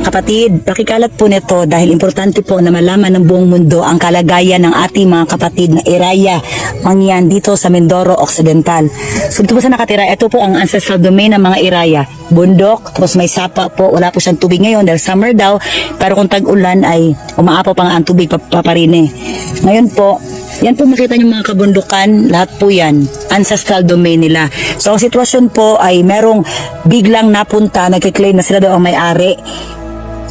mga kapatid, pakikalat po nito dahil importante po na malaman ng buong mundo ang kalagayan ng ating mga kapatid na Iraya Mangyan dito sa Mindoro Occidental. So dito po sa nakatira, ito po ang ancestral domain ng mga Iraya. Bundok, tapos may sapa po, wala po siyang tubig ngayon dahil summer daw, pero kung tag-ulan ay umaapaw pa nga ang tubig paparine. Ngayon po, yan po makita niyo mga kabundukan, lahat po yan, ancestral domain nila. So ang sitwasyon po ay merong biglang napunta, nagkiklaim na sila daw ang may-ari.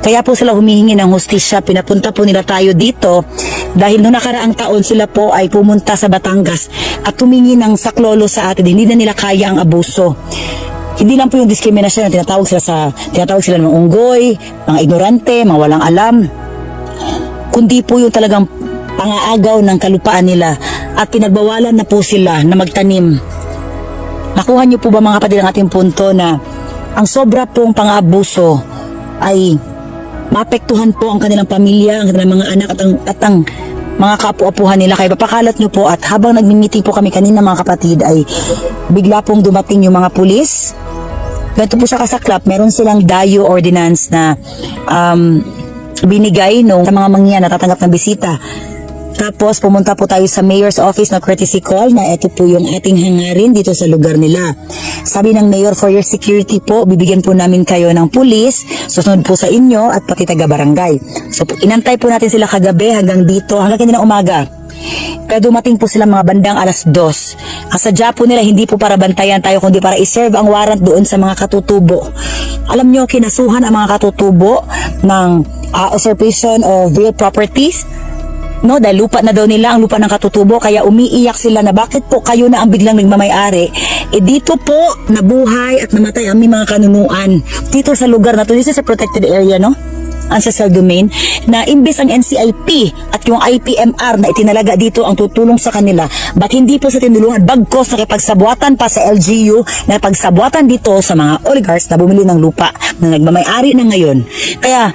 Kaya po sila humihingi ng hustisya, pinapunta po nila tayo dito dahil noong nakaraang taon sila po ay pumunta sa Batangas at tumingi ng saklolo sa atin, hindi na nila kaya ang abuso. Hindi lang po yung diskriminasyon na tinatawag sila ng unggoy, mga ignorante, mga walang alam, kundi po yung talagang pangaagaw ng kalupaan nila at pinagbawalan na po sila na magtanim. Nakuha niyo po ba mga kapatid ang ating punto na ang sobra pong pang-aabuso ay maapektuhan po ang kanilang pamilya, ang kanilang mga anak at ang mga kaapu-apuhan nila. Kaya papakalat niyo po at habang nagmi-meeting po kami kanina mga kapatid ay bigla pong dumating yung mga pulis. Ganito po siya kasaklap, meron silang dayo ordinance na binigay nung sa mga mangyan na tatanggap ng bisita. Tapos pumunta po tayo sa mayor's office na courtesy call na ito po yung ating hangarin dito sa lugar nila. Sabi ng mayor, for your security po, bibigyan po namin kayo ng pulis, susunod po sa inyo at pati taga-barangay. So inantay po natin sila kagabi hanggang dito, hanggang kanina umaga. Kaya dumating po sila mga bandang alas 2. Ang sadya po nila hindi po para bantayan tayo kundi para iserve ang warrant doon sa mga katutubo. Alam nyo, kinasuhan ang mga katutubo ng usurpation of real properties. No, dahil lupa na daw nila ang lupa ng katutubo, kaya umiiyak sila na bakit po kayo na ang biglang nagmamay-ari. Dito po nabuhay at namatay ang mga kanunuan dito sa lugar na to. This is a protected area, no? Ancestral domain, na imbes ang NCIP at yung IPMR na itinalaga dito ang tutulong sa kanila, ba't hindi po sa tinulungan, bagkos nakipagsabuatan pa sa LGU na pagsabuatan dito sa mga oligarchs na bumili ng lupa na nagmamay-ari na ngayon. Kaya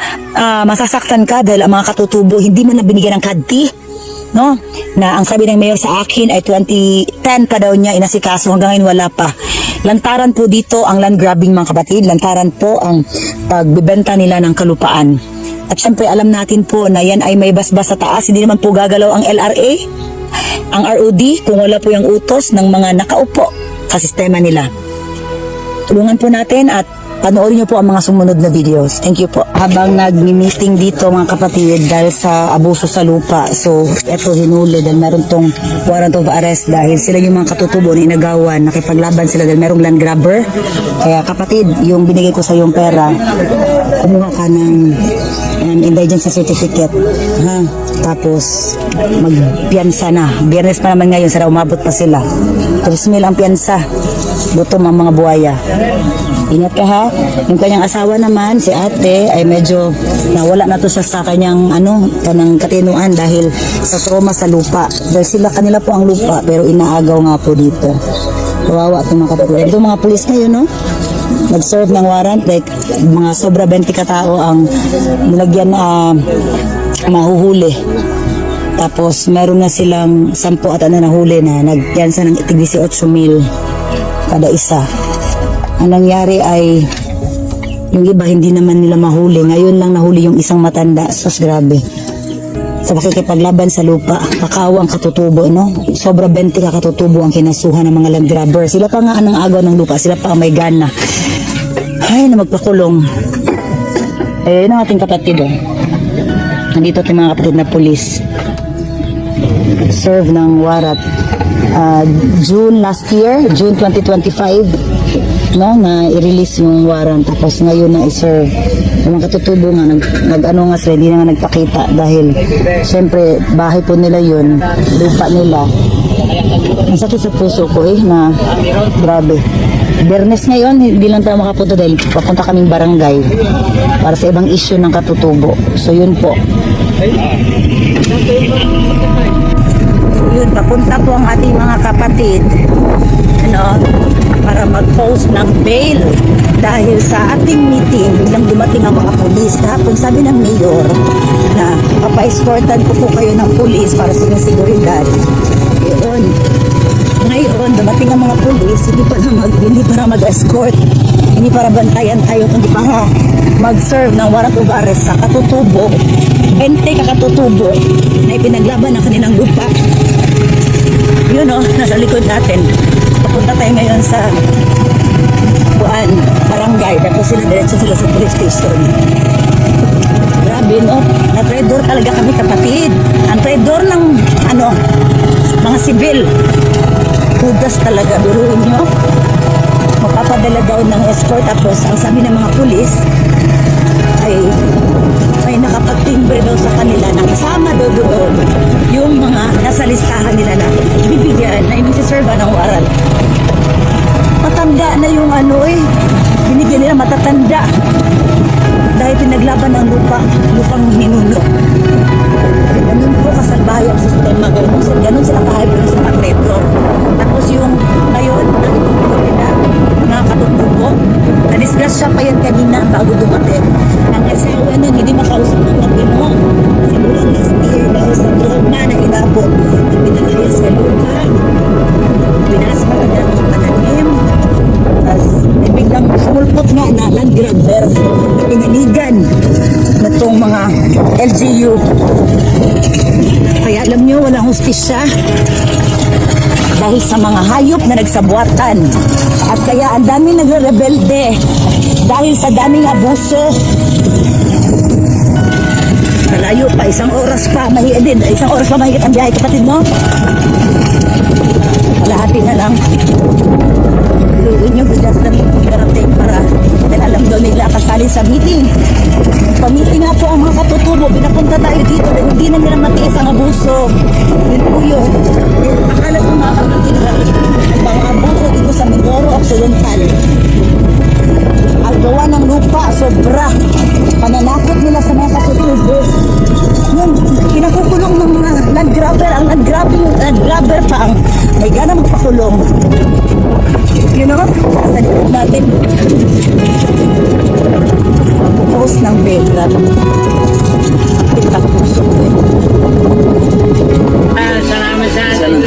masasaktan ka dahil ang mga katutubo hindi man na binigyan ng kadti, no? Na ang sabi ng mayor sa akin ay 2010 pa daw niya inasikaso, hanggang ngayon wala pa. Lantaran po dito ang land grabbing mga kapatid, lantaran po ang pagbibenta nila ng kalupaan. At syempre alam natin po na yan ay may basbas sa taas, hindi naman po gagalaw ang LRA, ang ROD kung wala po yung utos ng mga nakaupo sa sistema nila. Tulungan po natin at panoorin niyo po ang mga sumunod na videos. Thank you po. Habang nagmi-meeting dito mga kapatid dahil sa abuso sa lupa, so eto hinuli dahil meron tong warrant of arrest dahil sila yung mga katutubo na inagawan, nakipaglaban sila dahil merong land grabber. Kaya kapatid, yung binigay ko sa yung pera, kumuha ka ng indigency certificate, ha? Tapos magpiyansa na. Biyernes pa naman ngayon, sana umabot pa sila. 3,000 ang piyansa. Gutom ang mga buhaya. Ingat ka ha. Yung kanyang asawa naman, si ate, ay medyo nawala na to siya sa kanyang kanang katinuan dahil sa trauma sa lupa. Dahil kanila po ang lupa pero inaagaw nga po dito. Kawawa itong mga kapatid. Itong mga pulis ngayon, no? Nag-serve ng warrant, like mga sobra 20 katao ang nilagyan na mahuhuli. Tapos meron na silang 10 at nahuli na nagpiyansa ng 18,000 kada isa. Ang nangyari ay yung iba hindi naman nila mahuli. Ngayon lang nahuli yung isang matanda. Sus, grabe. Sa pakikipaglaban sa lupa, kakaawa ang katutubo, no? Sobra 20 ka katutubo ang kinasuhan ng mga land grabber. Sila pa nga ang agaw ng lupa. Sila pa ang may gana. Ay, na magpakulong. Eh, yun ang ating kapatid, oh. Nandito ating mga kapatid na pulis. Serve ng warat. June last year, June 2025, no, na i-release yung warrant. Tapos ngayon na i-serve. Yung mga katutubo nga, nag-ano nga sila, hindi na nga nagpakita dahil syempre bahay po nila yun, lupa nila. Ang sakit sa puso ko na grabe. Biyernes ngayon, hindi lang tayo makapunta dahil papunta kaming barangay para sa ibang issue ng katutubo. So yun po. Yun, papunta po ang ating mga kapatid para mag-post ng bail dahil sa ating meeting biglang dumating ang mga pulis. Kung sabi ng mayor na papa-escortan ko po kayo ng pulis para sa seguridad, yun. Ngayon dumating ang mga pulis, hindi para mag-escort, hindi para bantayan tayo, kundi para mag-serve ng warrant of arrest sa katutubo, 20 kakatutubo na ipinaglaban ng kanilang lupa. Yun o, nasa likod natin. Papunta tayo ngayon sa barangay. Tapos sila diretso sila sa police station. Grabe no, na-traidor talaga kami kapatid. Ang traidor ng mga sibil. Kudas talaga, biruin nyo. Magpapadala daw ng escort. Tapos ang sabi ng mga pulis ay may nakapagtimbre daw sa kanila na kasama daw doon yung mga nasa listahan nila na bibigyan na inisiserva ng warrant. Matanda na yung binigyan nila matatanda dahil pinaglaban ng lupang ninuno. Ganun po kasalbahay ang sistema, ganun sila kahayop sa mga traitor. Tapos yung ngayon, nakitutupo nila, mga katutubo, na-disgrasya pa yan kanina bago dumating. Ang asawa nun, hindi makausap ng Latino. Siguro last year, dahil sa trauma na inabot, pinalaya sa lupa, pinasma na ng pananim, tapos biglang sumulpot nga na land grabber, pinanigan na itong mga LGU. Kaya alam nyo, walang hustisya dahil sa mga hayop na nagsabuatan. At kaya ang dami nagre-rebelde dahil sa daming abuso. Malayo pa, isang oras pa mahigit ang biyahe, kapatid mo. Kalahati na lang. Luwin nyo, bigas na karating para dahil alam daw nila kasali sa meeting. Pa-meeting nga po ang mga katutubo, pinapunta tayo dito dahil hindi na nila matiis ang abuso. Yun po yun. Akala ko mga kapatid ang mga abuso dito sa Mindoro Occidental. Ang gawa ng lupa, sobra. Pananakot nila sa mga katutubo. Yung pinakukulong ng mga land grabber, ang land grabber pa ang may gana magpakulong. You know, sa likod natin post ng Belgrad. Sakit ang puso ko eh. Salamat sa ating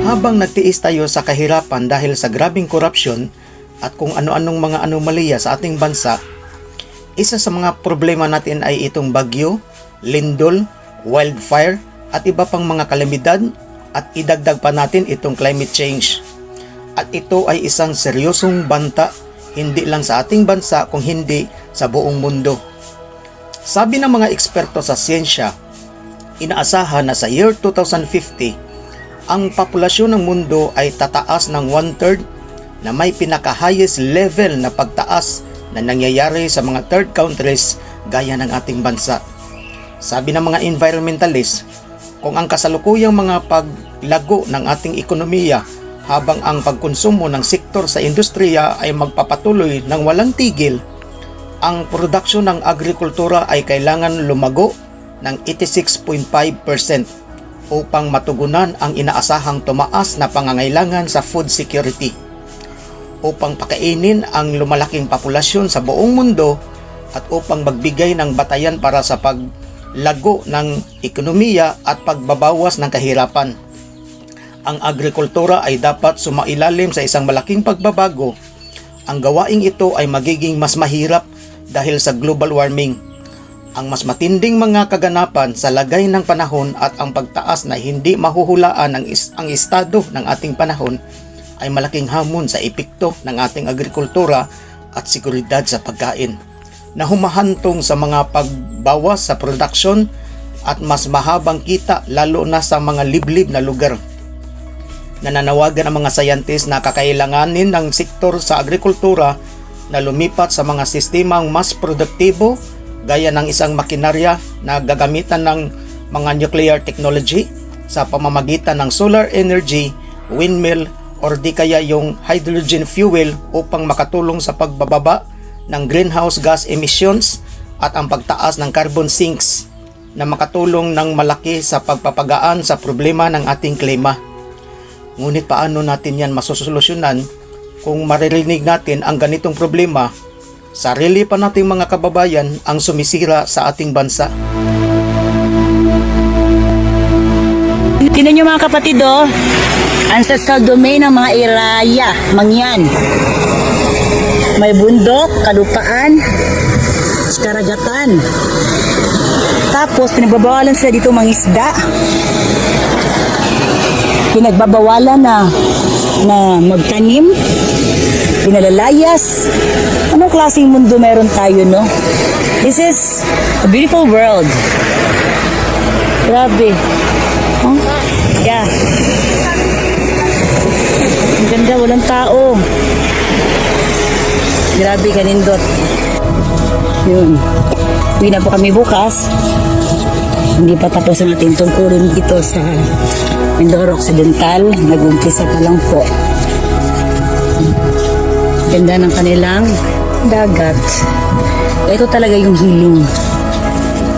Habang nagtiis tayo sa kahirapan dahil sa grabing korupsyon at kung ano-anong mga anomalya sa ating bansa, isa sa mga problema natin ay itong bagyo, lindol, wildfire at iba pang mga kalamidad, at idagdag pa natin itong climate change. At ito ay isang seryosong banta hindi lang sa ating bansa kung hindi sa buong mundo. Sabi ng mga eksperto sa siyensya, inaasahan na sa year 2050, ang populasyon ng mundo ay tataas ng 1/3 na may pinaka-highest level na pagtaas na nangyayari sa mga third countries gaya ng ating bansa. Sabi ng mga environmentalists, kung ang kasalukuyang mga paglago ng ating ekonomiya habang ang pagkonsumo ng sektor sa industriya ay magpapatuloy ng walang tigil, ang produksyon ng agrikultura ay kailangan lumago ng 86.5% upang matugunan ang inaasahang tumaas na pangangailangan sa food security, upang pakainin ang lumalaking populasyon sa buong mundo at upang magbigay ng batayan para sa paglago ng ekonomiya at pagbabawas ng kahirapan. Ang agrikultura ay dapat sumailalim sa isang malaking pagbabago. Ang gawaing ito ay magiging mas mahirap dahil sa global warming, ang mas matinding mga kaganapan sa lagay ng panahon at ang pagtaas na hindi mahuhulaan ang estado ng ating panahon ay malaking hamon sa epekto ng ating agrikultura at seguridad sa pagkain, na humahantong sa mga pagbawas sa produksyon at mas mahabang kita lalo na sa mga liblib na lugar. Nananawagan ang mga sayantist na kakailanganin ng sektor sa agrikultura na lumipat sa mga sistemang mas produktibo gaya ng isang makinarya na gagamitan ng mga nuclear technology sa pamamagitan ng solar energy, windmill, or di kaya yung hydrogen fuel upang makatulong sa pagbababa ng greenhouse gas emissions at ang pagtaas ng carbon sinks na makatulong ng malaki sa pagpapagaan sa problema ng ating klima. Ngunit paano natin yan masusolusyonan kung maririnig natin ang ganitong problema? Sarili pa nating mga kababayan ang sumisira sa ating bansa. Tingnan nyo mga kapatid, oh. Ancestral domain ng mga Iraya, Mangyan. May bundok, kalupaan, karagatan. Tapos, pinagbabawalan sila dito mga isda. Pinagbabawalan na magtanim. Pinalalayas. Anong klaseng mundo meron tayo, no? This is a beautiful world. Grabe. Huh? Yeah. Ang ganda, walang tao. Grabe, kanindot. Yun. Uwi na po kami bukas. Hindi pa tapos ang ating tungkulin dito sa Mindoro Occidental. Nag-umpisa pa lang po. Ganda ng kanilang dagat. Ito talaga yung healing.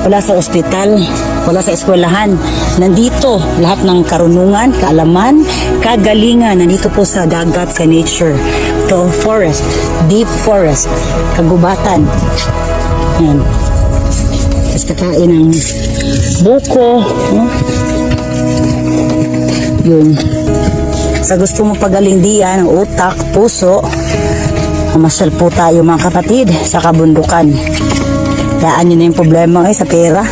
Wala sa ospital, wala sa eskwelahan. Nandito lahat ng karunungan, kaalaman, kagalingan. Nandito po sa dagat, sa nature. Ito, forest, deep forest, kagubatan. Yan. Tapos kakain ng buko. Yun. Sa gusto mo pagaling diyan, ng utak, puso, masyal po tayo mga kapatid sa kabundukan. Kayaan nyo na yung problema sa pera,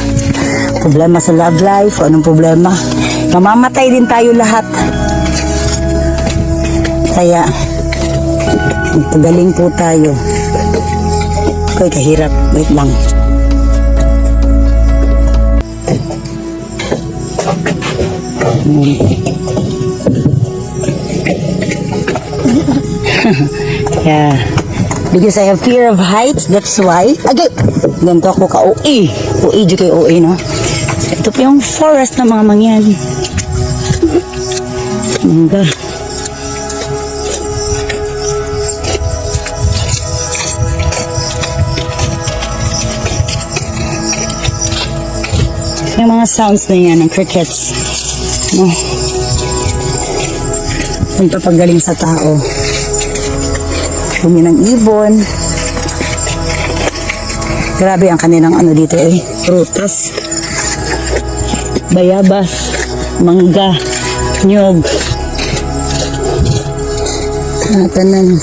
problema sa love life, o anong problema. Mamamatay din tayo lahat. Kaya, magpagaling po tayo. Okay, kahirap. Wait lang. Yeah. Because I have fear of heights, that's why. Agay! Ganito ako ka-OA. OA, di kayo OA, no? Ito po yung forest ng mga mangyan. Mangga. Yung mga sounds na yan ng crickets. No? Yung papagaling sa tao. Bunyi ng ibon. Grabe ang kanilang ano dito eh. Prutas. Bayabas. Mangga. Nyog. Tanan.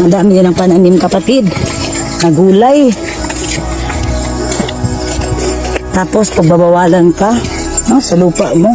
Madami din ang pananim kapatid. Nagulay. Tapos pagbabawalan ka no, sa lupa mo.